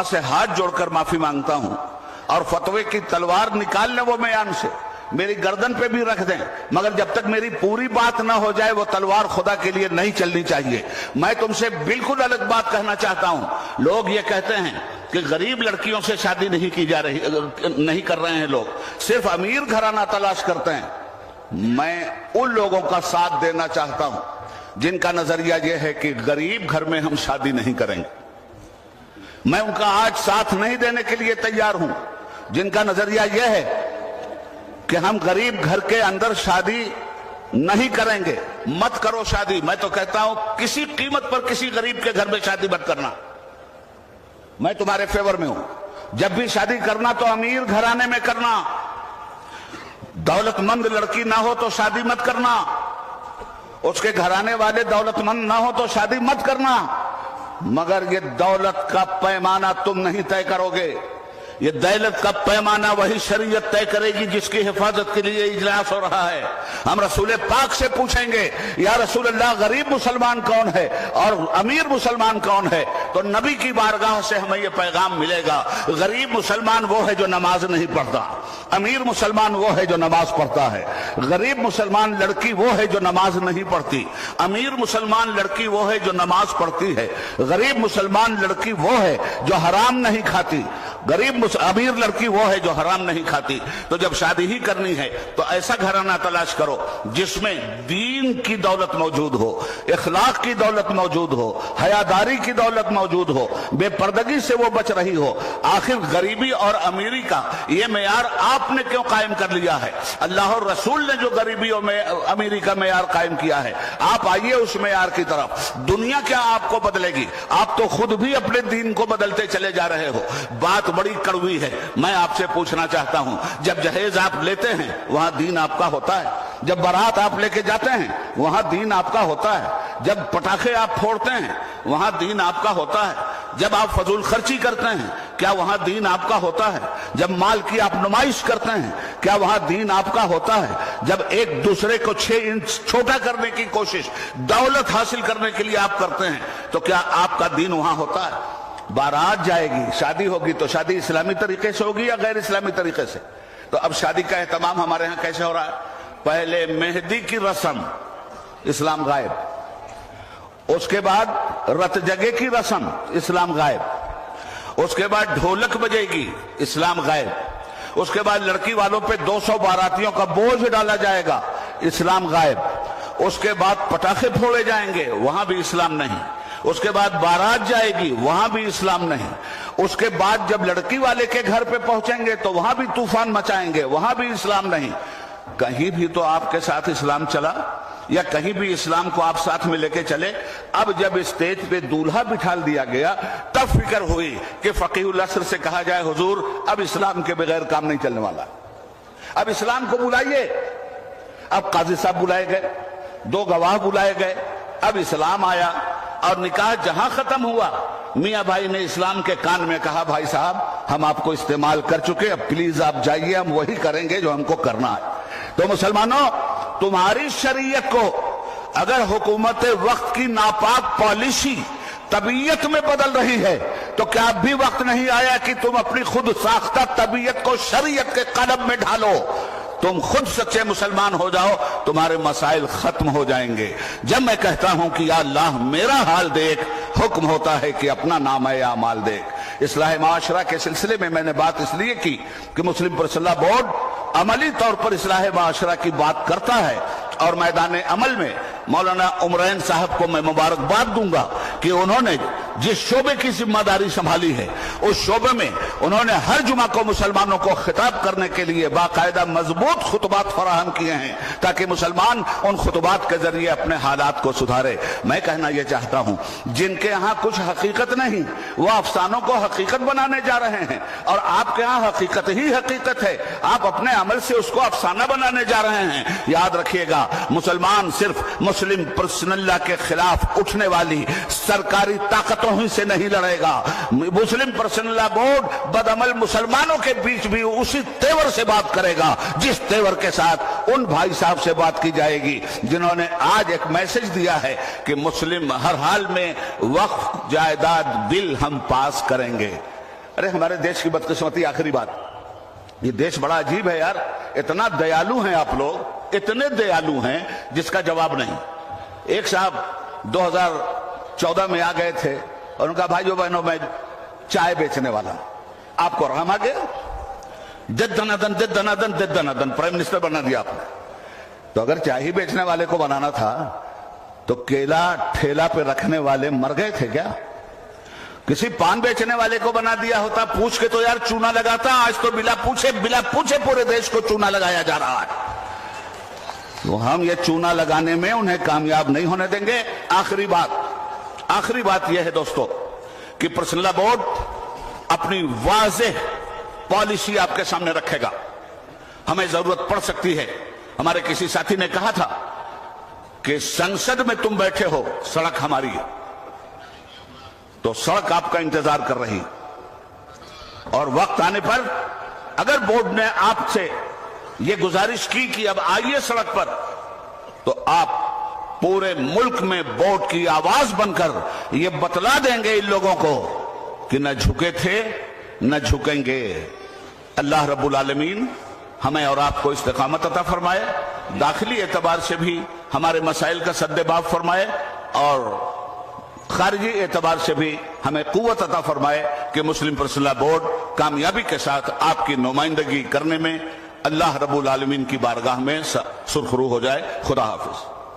से हाथ जोड़कर माफी मांगता हूं और फतवे की तलवार निकाल लें वो मयान से, मेरी गर्दन पे भी रख दें, मगर जब तक मेरी पूरी बात ना हो जाए वो तलवार खुदा के लिए नहीं चलनी चाहिए। मैं तुमसे बिल्कुल अलग बात कहना चाहता हूं। लोग ये कहते हैं कि गरीब लड़कियों से शादी नहीं की जा रही, नहीं कर रहे हैं लोग, सिर्फ अमीर घराना तलाश करते हैं। मैं उन लोगों का साथ देना चाहता हूं जिनका नजरिया यह है कि गरीब घर में हम शादी नहीं करेंगे। मैं उनका आज साथ नहीं देने के लिए तैयार हूं जिनका नजरिया यह है कि हम गरीब घर के अंदर शादी नहीं करेंगे। मत करो शादी। मैं तो कहता हूं किसी कीमत पर किसी गरीब के घर में शादी मत करना। मैं तुम्हारे फेवर में हूं। जब भी शादी करना तो अमीर घराने में करना। दौलतमंद लड़की ना हो तो शादी मत करना। उसके घराने वाले दौलतमंद ना हो तो शादी मत करना। मगर ये दौलत का पैमाना तुम नहीं तय करोगे। ये दौलत का पैमाना वही शरीयत तय करेगी जिसकी हिफाजत के लिए इजलास हो रहा है। हम रसूल पाक से पूछेंगे, या रसूल अल्लाह, गरीब मुसलमान कौन है और अमीर मुसलमान कौन है? तो नबी की बारगाह से हमें यह पैगाम मिलेगा, गरीब मुसलमान वो है जो नमाज नहीं पढ़ता, अमीर मुसलमान वो है जो नमाज पढ़ता है। गरीब मुसलमान लड़की वो है जो नमाज नहीं पढ़ती, अमीर मुसलमान लड़की वो है जो नमाज पढ़ती है। गरीब मुसलमान लड़की वो है जो हराम नहीं खाती, अमीर लड़की वो है जो हराम नहीं खाती। तो जब शादी ही करनी है तो ऐसा घराना तलाश करो जिसमें दीन की दौलत मौजूद हो, इखलाक की दौलत मौजूद हो, हयादारी की दौलत मौजूद हो, बेपर्दगी से वो बच रही हो। आखिर गरीबी और अमीरी का ये मेयार आपने क्यों कायम कर लिया है? अल्लाह और रसूल ने जो गरीबी और अमीरी का मेयार कायम किया है, आप आइए उस मेयार की तरफ। दुनिया क्या आपको बदलेगी? आप तो खुद भी अपने दीन को बदलते चले जा रहे हो। बात बड़ी कड़वी है। मैं आपसे पूछना चाहता हूं, जब जहेज आप लेते हैं वहां दीन आपका होता है? जब बारात आप लेके जाते हैं वहां दीन आपका होता है? जब पटाखे आप फोड़ते हैं वहां दीन आपका होता है? जब आप फजूल खर्ची करते हैं क्या वहां दीन आपका होता है? जब माल की आप नुमाइश करते हैं क्या वहां दीन आपका होता है? जब एक दूसरे को 6 इंच छोटा करने की कोशिश दौलत हासिल करने के लिए आप करते हैं तो क्या आपका दीन वहां होता है? बारात जाएगी, शादी होगी तो शादी इस्लामी तरीके से होगी या गैर इस्लामी तरीके से? तो अब शादी का एहतमाम हमारे यहाँ कैसे हो रहा है? पहले मेहंदी की रस्म, इस्लाम गायब। उसके बाद रत जगे की रस्म, इस्लाम गायब। उसके बाद ढोलक बजेगी, इस्लाम गायब। उसके बाद लड़की वालों पे 200 बारातियों का बोझ डाला जाएगा, इस्लाम गायब। उसके बाद पटाखे फोड़े जाएंगे, वहां भी इस्लाम नहीं। उसके बाद बारात जाएगी, वहां भी इस्लाम नहीं। उसके बाद जब लड़की वाले के घर पे पहुंचेंगे तो वहां भी तूफान मचाएंगे, वहां भी इस्लाम नहीं। कहीं भी तो आपके साथ इस्लाम चला या कहीं भी इस्लाम को आप साथ में लेके चले? अब जब स्टेज पे दूल्हा बिठाल दिया गया तब फिक्र हुई कि फकीहुल असर से कहा जाए, हुजूर अब इस्लाम के बगैर काम नहीं चलने वाला, अब इस्लाम को बुलाइए। अब काजी साहब बुलाए गए, 2 गवाह बुलाए गए, अब इस्लाम आया और निकाह जहां खत्म हुआ मियां भाई ने इस्लाम के कान में कहा, भाई साहब हम आपको इस्तेमाल कर चुके, अब प्लीज आप जाइए, हम वही करेंगे जो हमको करना है। तो मुसलमानों, तुम्हारी शरीयत को अगर हुकूमत वक्त की नापाक पॉलिसी तबीयत में बदल रही है तो क्या अब भी वक्त नहीं आया कि तुम अपनी खुद साख्ता तबीयत को शरीयत के कलम में ढालो? तुम खुद सच्चे मुसलमान हो जाओ, तुम्हारे मसाइल खत्म हो जाएंगे। जब मैं कहता हूं कि या अल्लाह मेरा हाल देख, हुक्म होता है कि अपना नाम है अमाल देख। इस्लाह माशरा के सिलसिले में मैंने बात इसलिए की कि मुस्लिम पर्सनल बोर्ड अमली तौर पर इस्लाह माशरा की बात करता है और मैदान अमल में मौलाना उमरैन साहब को मैं मुबारकबाद दूंगा कि उन्होंने जिस शोबे की जिम्मेदारी संभाली है उस शोबे में उन्होंने हर जुमा को मुसलमानों को खिताब करने के लिए बाकायदा मजबूत खुतबात फराहम किए हैं ताकि मुसलमान उन खुतबात के जरिए अपने हालात को सुधारे। मैं कहना यह चाहता हूं, जिनके यहाँ कुछ हकीकत नहीं वो अफसानों को हकीकत बनाने जा रहे हैं और आपके यहाँ हकीकत ही हकीकत है, आप अपने अमल से उसको अफसाना बनाने जा रहे हैं। याद रखिएगा, मुसलमान सिर्फ मुस्लिम पर्सनल्ला के खिलाफ उठने वाली सरकारी ताकतों ही से नहीं लड़ेगा। मुस्लिम पर्सनल्ला बोर्ड बदअमल मुसलमानों के बीच भी उसी तेवर से बात करेगा जिस तेवर के साथ उन भाई साहब से बात की जाएगी जिन्होंने आज एक मैसेज दिया है कि मुस्लिम हर हाल में वक्फ जायदाद बिल हम पास करेंगे। अरे हमारे देश की बदकिस्मती, आखिरी बात, ये देश बड़ा अजीब है यार, इतना दयालु हैं आप लोग, इतने दयालु हैं जिसका जवाब नहीं। एक साहब 2014 में आ गए थे और उनका भाइयों बहनों में चाय बेचने वाला, आपको रहम आ गया, दन प्राइम मिनिस्टर बना दिया आपने। तो अगर चाय ही बेचने वाले को बनाना था तो केला ठेला पे रखने वाले मर गए थे क्या? किसी पान बेचने वाले को बना दिया होता, पूछ के तो यार चूना लगाता। आज तो बिना पूछे पूरे देश को चूना लगाया जा रहा है। तो हम ये चूना लगाने में उन्हें कामयाब नहीं होने देंगे। आखिरी बात यह है दोस्तों कि पर्सनल बोर्ड अपनी वाज़ेह पॉलिसी आपके सामने रखेगा। हमें जरूरत पड़ सकती है, हमारे किसी साथी ने कहा था कि संसद में तुम बैठे हो, सड़क हमारी है, तो सड़क आपका इंतजार कर रही, और वक्त आने पर अगर बोर्ड ने आपसे यह गुजारिश की कि अब आइए सड़क पर, तो आप पूरे मुल्क में बोर्ड की आवाज बनकर यह बतला देंगे इन लोगों को कि न झुके थे न झुकेंगे। अल्लाह रब्बुल आलमीन हमें और आपको इस्तिकामत अता फरमाए, दाखिली एतबार से भी हमारे मसाइल का सद्देबाब फरमाए और खारिजी एतबार से भी हमें कुव्वत अता फरमाए कि मुस्लिम पर्सनल बोर्ड कामयाबी के साथ आपकी नुमाइंदगी करने में अल्लाह रब्बुल आलमीन की बारगाह में सुरखरू हो जाए। खुदा हाफिज।